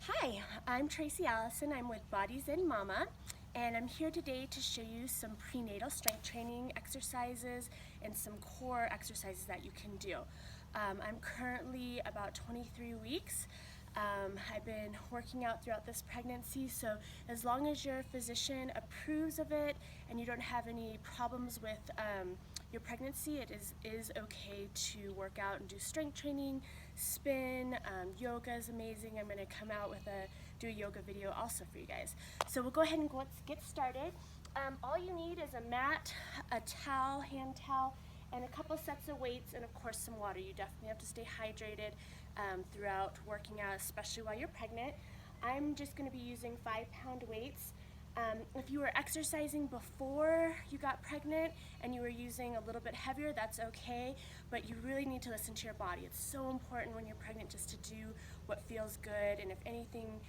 Hi, I'm Tracy Allison. I'm with Bodies in Mama, and I'm here today to show you some prenatal strength training exercises and some core exercises that you can do. I'm currently about 23 weeks. I've been working out throughout this pregnancy, so as long as your physician approves of it and you don't have any problems with your pregnancy, it is okay to work out and do strength training, spin. Yoga is amazing. I'm going to come out with do a yoga video also for you guys. So we'll go ahead and let's get started. All you need is a mat, a towel, hand towel, and a couple sets of weights, and of course some water. You definitely have to stay hydrated throughout working out, especially while you're pregnant. I'm just going to be using 5-pound weights. If you were exercising before you got pregnant and you were using a little bit heavier, that's okay, but you really need to listen to your body. It's so important when you're pregnant just to do what feels good, and if anything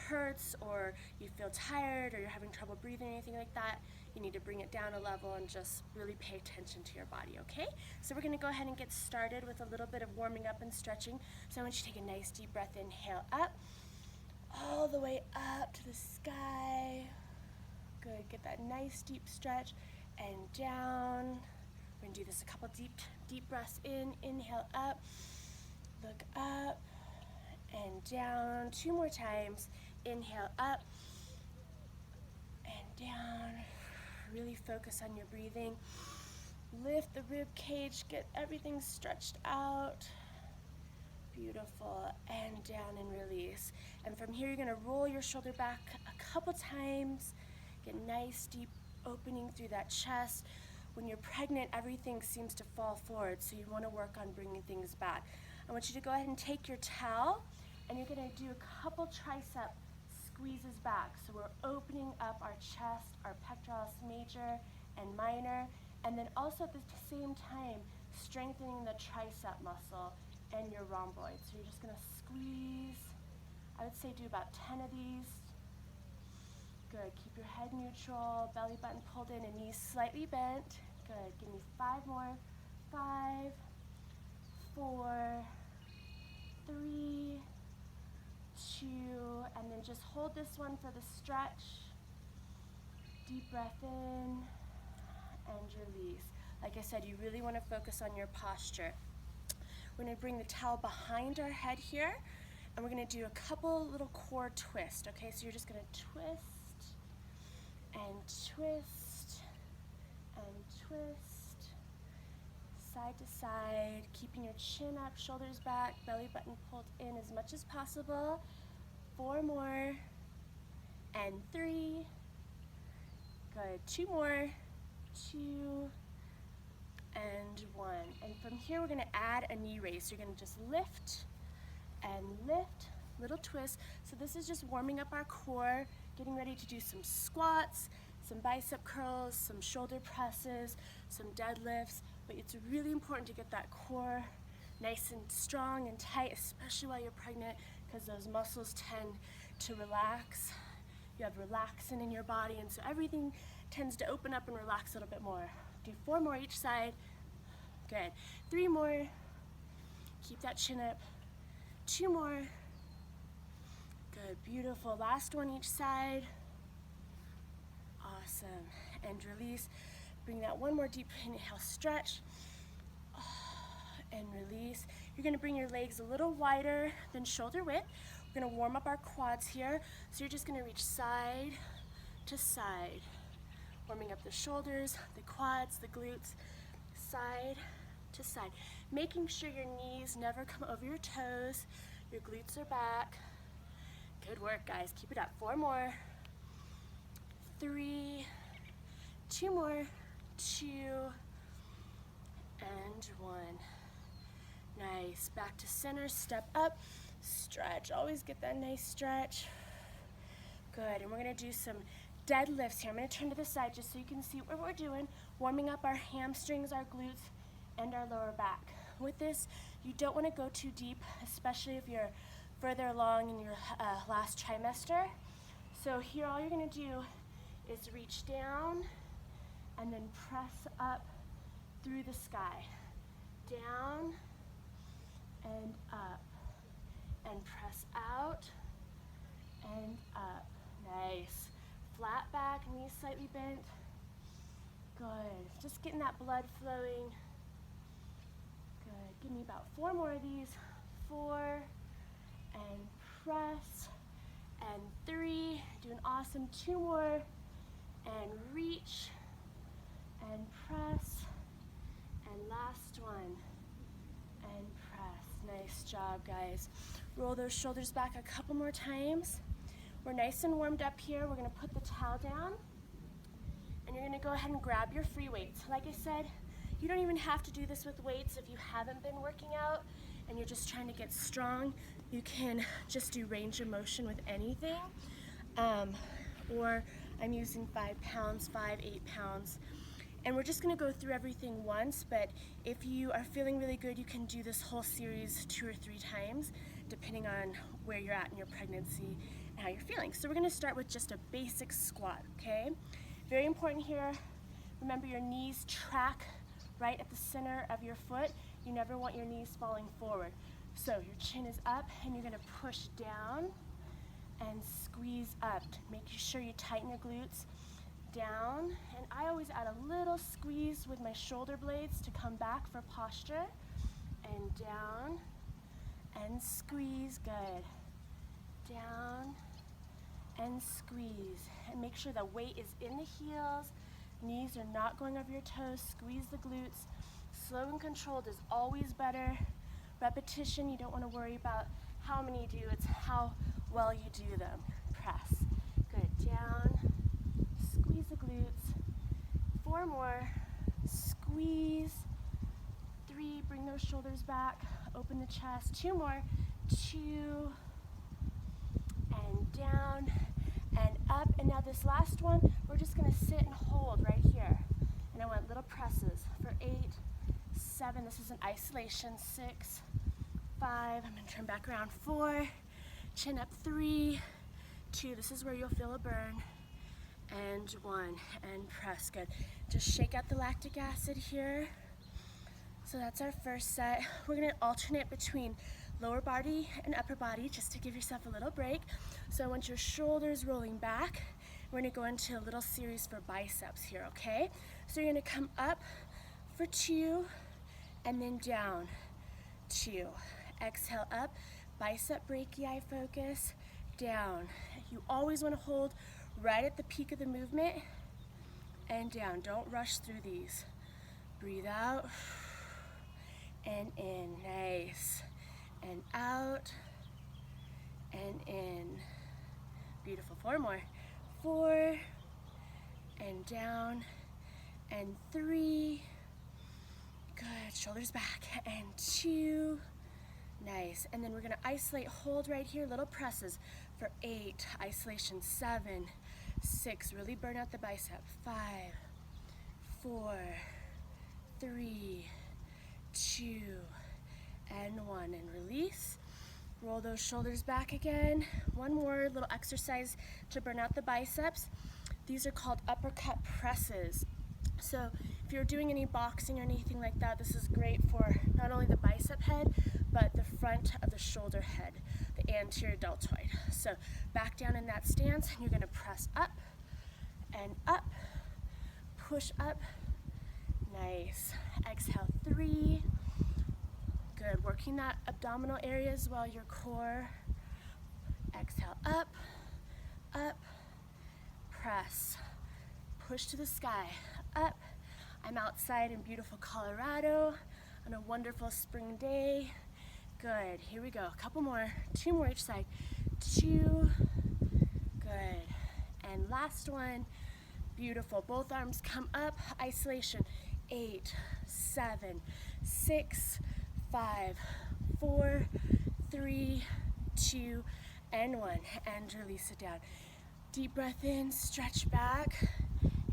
hurts or you feel tired or you're having trouble breathing or anything like that, you need to bring it down a level and just really pay attention to your body, okay? So we're gonna go ahead and get started with a little bit of warming up and stretching. So I want you to take a nice deep breath, inhale up, all the way up to the sky. Good, get that nice deep stretch and down. We're gonna do this a couple deep breaths in, inhale up, look up and down. 2 more times, inhale up and down. Really focus on your breathing. Lift the rib cage, get everything stretched out. Beautiful, and down and release. And from here, you're gonna roll your shoulder back a couple times. Get nice deep opening through that chest. When you're pregnant, everything seems to fall forward, so you wanna work on bringing things back. I want you to go ahead and take your towel, and you're gonna do a couple tricep squeezes back. So we're opening up our chest, our pectoralis major and minor, and then also at the same time, strengthening the tricep muscle and your rhomboid. So you're just gonna squeeze. I would say do about 10 of these. Good, keep your head neutral, belly button pulled in and knees slightly bent. Good, give me 5 more. 5, 4, 3, 2, and then just hold this one for the stretch. Deep breath in and release. Like I said, you really wanna focus on your posture. We're gonna bring the towel behind our head here, and we're gonna do a couple little core twists, okay? So you're just gonna twist, and twist, and twist, side to side, keeping your chin up, shoulders back, belly button pulled in as much as possible. 4 more, and 3, good, 2 more, 2, and 1. And from here, we're gonna add a knee raise. So you're gonna just lift and lift, little twist. So this is just warming up our core, getting ready to do some squats, some bicep curls, some shoulder presses, some deadlifts. But it's really important to get that core nice and strong and tight, especially while you're pregnant, because those muscles tend to relax. You have relaxin in your body, and so everything tends to open up and relax a little bit more. Do 4 more each side. Good. 3 more. Keep that chin up. 2 more. Good, beautiful. Last one each side. Awesome. And release. Bring that 1 more deep inhale, stretch. And release. You're gonna bring your legs a little wider than shoulder width. We're gonna warm up our quads here. So you're just gonna reach side to side. Warming up the shoulders, the quads, the glutes, side to side. Making sure your knees never come over your toes. Your glutes are back. Good work, guys. Keep it up. 4 more. 3, 2 more, 2, and 1. Nice. Back to center, step up, stretch. Always get that nice stretch. Good, and we're gonna do some deadlifts here. I'm gonna turn to the side just so you can see what we're doing. Warming up our hamstrings, our glutes, and our lower back. With this, you don't wanna go too deep, especially if you're further along in your last trimester. So here, all you're gonna do is reach down and then press up through the sky. Down and up, and press out and up. Nice. Flat back, knees slightly bent. Good. Just getting that blood flowing. Good. Give me about 4 more of these. 4, and press, and 3. Doing awesome. 2 more, and reach, and press, and last one, and press. Nice job, guys. Roll those shoulders back a couple more times. We're nice and warmed up here. We're gonna put the towel down, and you're gonna go ahead and grab your free weights. Like I said, you don't even have to do this with weights if you haven't been working out and you're just trying to get strong. You can just do range of motion with anything. Or I'm using 5 pounds, 5, 8 pounds. And we're just gonna go through everything once, but if you are feeling really good, you can do this whole series 2 or 3 times, depending on where you're at in your pregnancy and how you're feeling. So we're gonna start with just a basic squat, okay? Very important here, remember your knees track right at the center of your foot. You never want your knees falling forward. So your chin is up and you're gonna push down and squeeze up, making sure you tighten your glutes down. And I always add a little squeeze with my shoulder blades to come back for posture. And down and squeeze, good. Down and squeeze. And make sure the weight is in the heels, knees are not going over your toes, squeeze the glutes. Slow and controlled is always better. Repetition, you don't want to worry about how many you do, it's how well you do them. Press. Good. Down. Squeeze the glutes. 4 more. Squeeze. 3. Bring those shoulders back. Open the chest. 2 more. 2. And down. And up. And now this last one, we're just going to sit and hold right here. And I want little presses for 8, 7. This is an isolation. 6, 5. I'm going to turn back around. 4. Chin up. 3, 2. This is where you'll feel a burn. And 1. And press. Good. Just shake out the lactic acid here. So that's our first set. We're going to alternate between lower body and upper body just to give yourself a little break. So I want your shoulders rolling back. We're going to go into a little series for biceps here, okay? So you're going to come up for 2 and then down. 2. Exhale up. Bicep brachii focus. Down. You always want to hold right at the peak of the movement and down. Don't rush through these. Breathe out and in. Nice. And out and in. Beautiful. 4 more. 4 and down and 3. Good. Shoulders back and 2. Nice. And then we're going to isolate, hold right here, little presses for 8, isolation, 7, 6, really burn out the bicep, 5, 4, 3, 2, and 1, and release. Roll those shoulders back again. 1 more little exercise to burn out the biceps. These are called uppercut presses. So if you're doing any boxing or anything like that, this is great for not only the bicep head, but the front of the shoulder head, the anterior deltoid. So back down in that stance, and you're gonna press up and up, push up, nice. Exhale, 3, good. Working that abdominal area as well, your core. Exhale, up, up, press, push to the sky, up. I'm outside in beautiful Colorado on a wonderful spring day. Good, here we go, a couple more, 2 more each side, 2, good, and last one, beautiful, both arms come up, isolation, 8, 7, 6, 5, 4, 3, 2, and 1, and release it down. Deep breath in, stretch back.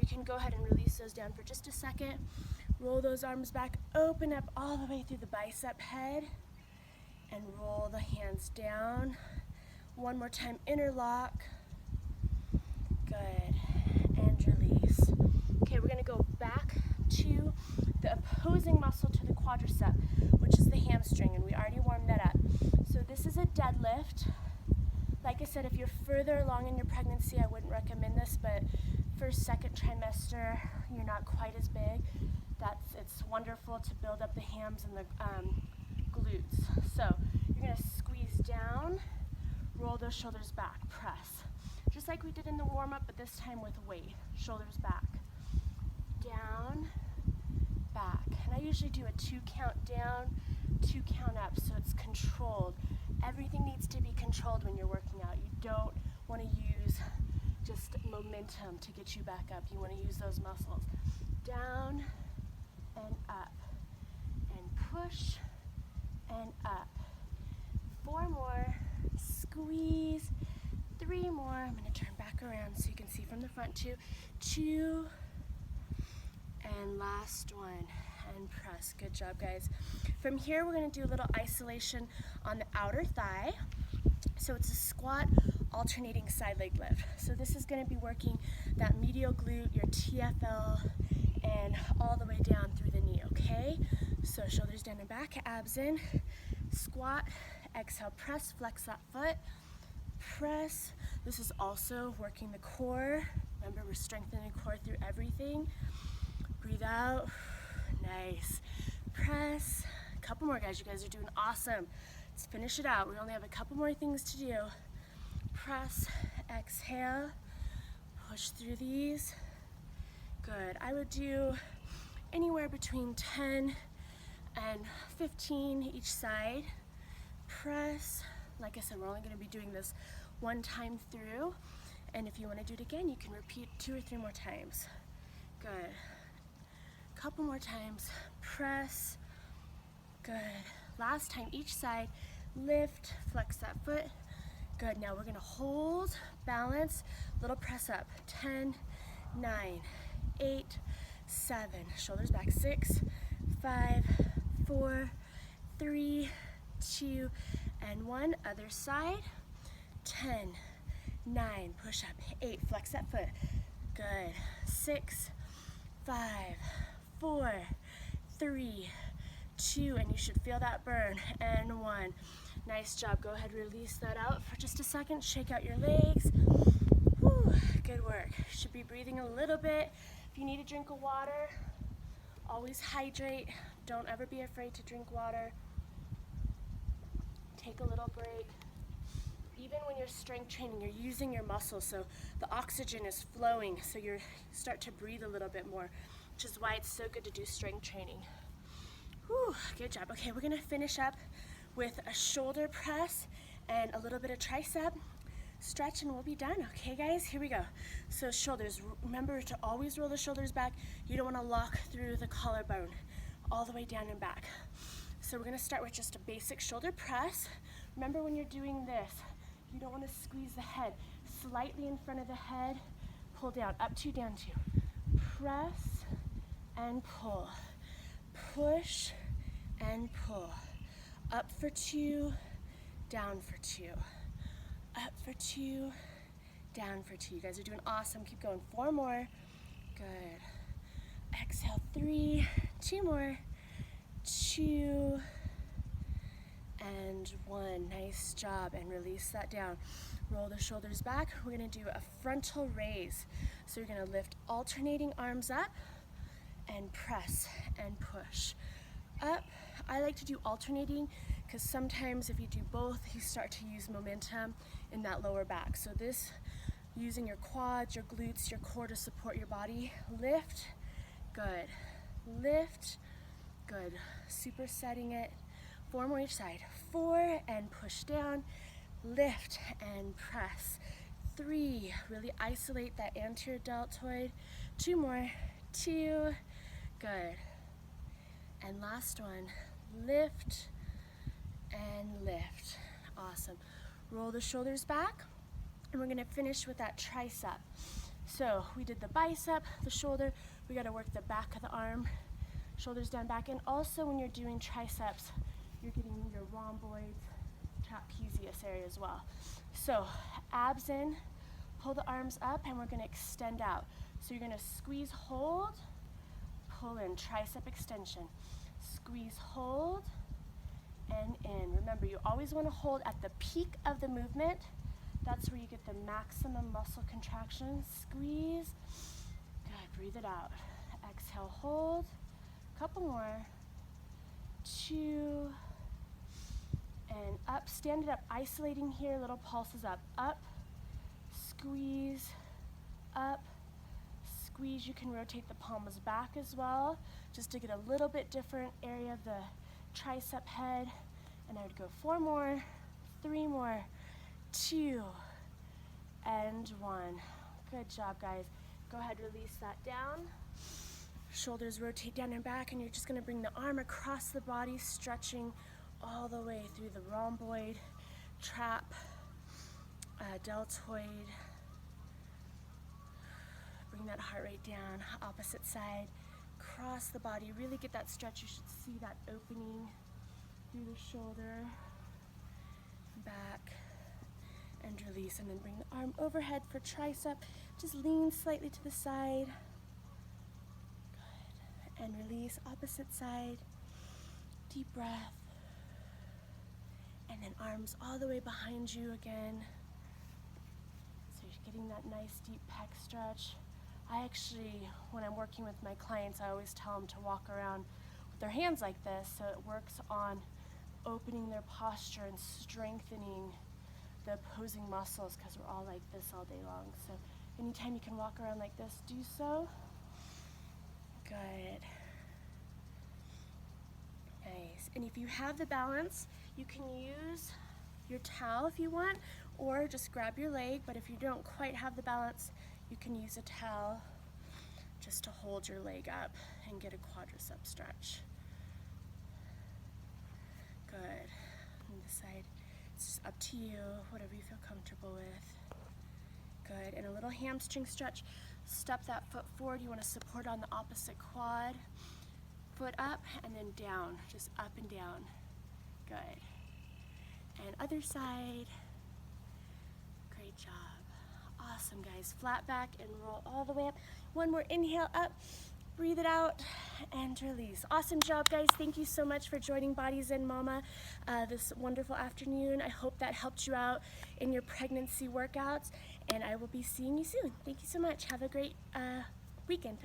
You can go ahead and release those down for just a second. Roll those arms back, open up all the way through the bicep head, and roll the hands down. 1 more time, interlock. Good, and release. Okay, we're gonna go back to the opposing muscle to the quadricep, which is the hamstring, and we already warmed that up. So this is a deadlift. Like I said, if you're further along in your pregnancy, I wouldn't recommend this, but first, second trimester, you're not quite as big. It's wonderful to build up the hams and the glutes. So you're gonna squeeze down, roll those shoulders back, press. Just like we did in the warm-up, but this time with weight. Shoulders back, down, back. And I usually do a 2 count down, 2 count up, so it's controlled. Everything needs to be controlled when you're working out. You don't want to use just momentum to get you back up. You want to use those muscles. Down and up, and push and up. 4 more, squeeze. 3 more. I'm going to turn back around so you can see from the front. 2, and last one, and press. Good job, guys. From here, we're going to do a little isolation on the outer thigh. So it's a squat alternating side leg lift. So this is going to be working that medial glute, your TFL, and all the way down through the knee, okay? So shoulders down and back, abs in, squat, exhale, press, flex that foot, press. This is also working the core. Remember, we're strengthening the core through everything. Breathe out, nice. Press, a couple more, guys. You guys are doing awesome. Let's finish it out. We only have a couple more things to do. Press, exhale, push through these. Good. I would do anywhere between 10 and 15 each side. Press. Like I said, we're only going to be doing this 1 time through. And if you want to do it again, you can repeat 2 or 3 more times. Good. Couple more times. Press. Good. Last time each side. Lift. Flex that foot. Good. Now we're going to hold, balance, little press up. 10, 9, 8, 7. Shoulders back. 6, 5, 4, 3, 2, and 1. Other side. 10, 9. Push up. 8. Flex that foot. Good. 6, 5, 4, 3, 2, and you should feel that burn. And 1. Nice job. Go ahead, release that out for just a second. Shake out your legs. Whew, good work. You should be breathing a little bit. If you need a drink of water, always hydrate. Don't ever be afraid to drink water. Take a little break. Even when you're strength training, you're using your muscles, so the oxygen is flowing, so you start to breathe a little bit more, which is why it's so good to do strength training. Whew, good job. Okay, we're gonna finish up with a shoulder press and a little bit of tricep stretch, and we'll be done. Okay, guys, here we go. So shoulders, remember to always roll the shoulders back. You don't want to lock through the collarbone all the way down and back. So we're going to start with just a basic shoulder press. Remember, when you're doing this, you don't want to squeeze the head. Slightly in front of the head, pull down, up 2, down 2. Press and pull. Push and pull. Up for 2, down for 2. Up for 2, down for 2. You guys are doing awesome. Keep going. 4 more. Good. Exhale, 3, 2 more. 2, and 1. Nice job. And release that down. Roll the shoulders back. We're going to do a frontal raise. So you're going to lift alternating arms up and press and push. Up. I like to do alternating because sometimes if you do both, you start to use momentum in that lower back. So this, using your quads, your glutes, your core to support your body. Lift. Good. Lift. Good. Supersetting it. 4 more each side. 4, and push down. Lift and press. 3, really isolate that anterior deltoid. 2 more. 2. Good. And last one. Lift and lift. Awesome. Roll the shoulders back, and we're going to finish with that tricep. So we did the bicep, the shoulder. We got to work the back of the arm, shoulders down, back. And also when you're doing triceps, you're getting your rhomboids, trapezius area as well. So abs in, pull the arms up, and we're going to extend out. So you're going to squeeze, hold, pull in, tricep extension. Squeeze, hold, and in. Remember, you always want to hold at the peak of the movement, That's where you get the maximum muscle contraction. Squeeze. Good, breathe it out. Exhale, hold. Couple more. 2, and up. Stand it up, isolating here, little pulses up. Up, squeeze, up, squeeze. You can rotate the palms back as well, just to get a little bit different area of the tricep head. And I would go 4 more, 3 more, 2, and 1. Good job, guys. Go ahead, release that down. Shoulders rotate down and back, and you're just gonna bring the arm across the body, stretching all the way through the rhomboid, trap, deltoid. Bring that heart rate down, opposite side. Cross the body, really get that stretch. You should see that opening through the shoulder, back, and release. And then bring the arm overhead for tricep. Just lean slightly to the side. Good. And release, opposite side. Deep breath. And then arms all the way behind you again. So you're getting that nice deep pec stretch. I actually, when I'm working with my clients, I always tell them to walk around with their hands like this, so it works on opening their posture and strengthening the opposing muscles, because we're all like this all day long. So anytime you can walk around like this, do so. Good. Nice. And if you have the balance, you can use your towel if you want, or just grab your leg. But if you don't quite have the balance, you can use a towel just to hold your leg up and get a quadricep stretch. Good. On this side, it's just up to you, whatever you feel comfortable with. Good. And a little hamstring stretch. Step that foot forward. You want to support on the opposite quad. Foot up and then down, just up and down. Good. And other side. Great job. Awesome, guys. Flat back and roll all the way up. One more inhale up, breathe it out, and release. Awesome job, guys. Thank you so much for joining Body Zen Mama this wonderful afternoon. I hope that helped you out in your pregnancy workouts, and I will be seeing you soon. Thank you so much. Have a great weekend.